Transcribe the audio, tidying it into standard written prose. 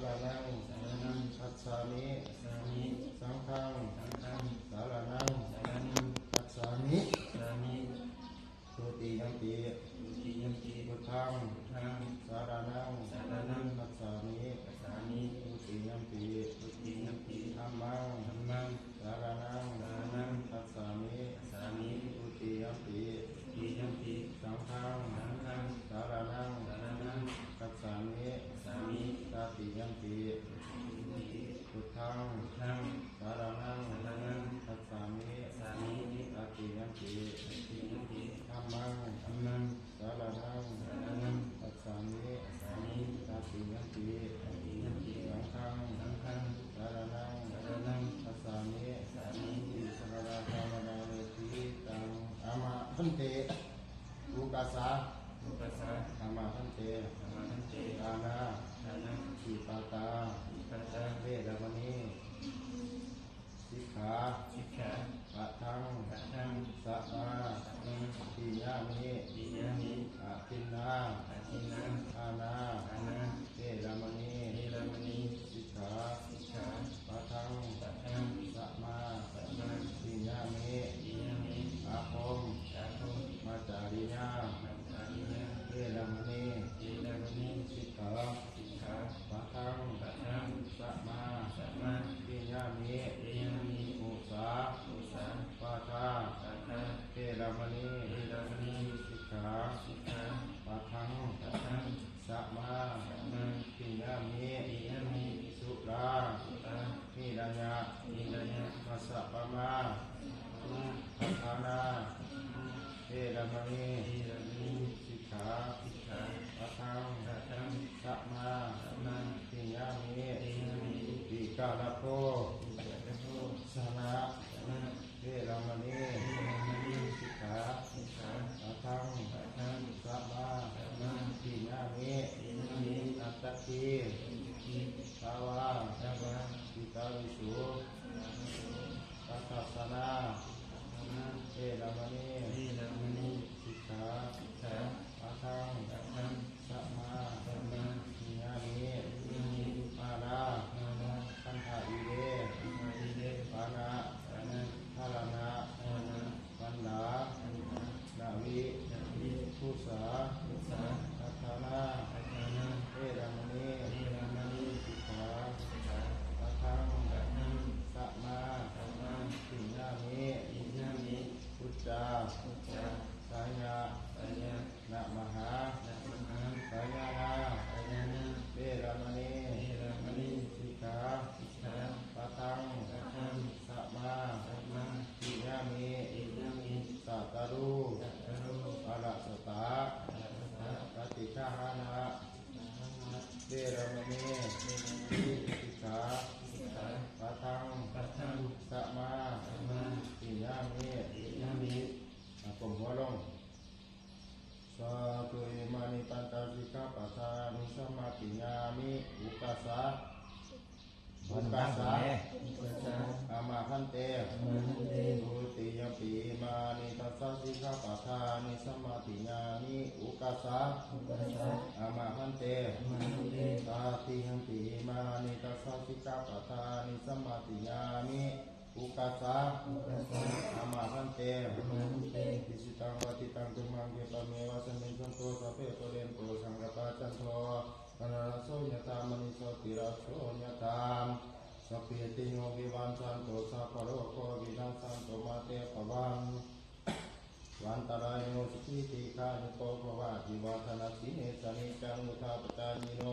ารนังคัจฉามิสังฆังสารนังคัจฉามิทุติยัมปิพุทธังสารนังคัจฉามิทุติยัมปิธัมมังสารนังคัจฉามิทุติยัมปิสังฆังสารนังคัจฉามิตติยัมปิพุทธังสารนังคัจฉามิตติยัมปิธัมมังสารนังคัจฉามิตติยัมปิสังฆังสารนังคัจฉามิอิสระราชามนาเวทีตังอามาพันเตอุกัสสะอามาพันเตอานาสีปาตาเวรมณีสิกขาปะทังสัมมาทิยามิอาทินนาอานาเวรมณีสิกขาปะทังสัมมาทิยามิอาคมมาจาริยาเวรมณีสิกขาปะทังสัมมาทิยามิมุสาวาทาเวรมณีสิกขาปะทังสัมมาทิยามิสุรานิรัญญะมัสสะปะมาทัฏฐานาเวรมณีสิกขาปะทังสัมมาทิยามิวิกาลโภสนะเวรมณีสิกขาปะทังสัมมาทิยามิอัตติภาวะวิตาวิสุปัสสนาเวรมณีสิกขาปะทังสัมมาทิยามิมานาคันธาอิเรปานะทารณะวันดานาวิทุสาทัฏฐานาเวรมณีสิกขาปะทังสัมมาทิยามิพุทธาสายานะมหาสายานาเวรมณีสิกขาปะทังสัมมาทิยามิสัตตารุอรสตาปฏิฆาหานะเวรมณีสิกขาปะทังสัมมาทิยามิกลมหัวลงสาธุเอมานิปันตสิกขาปะทานิสัมมาทิยามิอุกัสสะอามาพันเตทุติยัมปิมานิตัสสะสิกขาปะทานิสัมมาทิยามิอุกัสสะอามาพันเตตาติยัมปิมานิตัสสะสิกขาปะทานิสัมมาทิยามิอุกัสสะอามาพันเตอิสิตังวติตังตุมังเกปะเมวะสมิงสันโตสัพเพโตเรนโตสังฆปะจันโทปนะระโสยตามณิโสติระโสยตามสัพเพติโยวิวันสันโตสัพพะโรโควินัสสันโตมาเตปะวังวันตรายโยสุขีติกานุโกภวะวิวัฒนาสิเนสนิจังมุทาปจายโน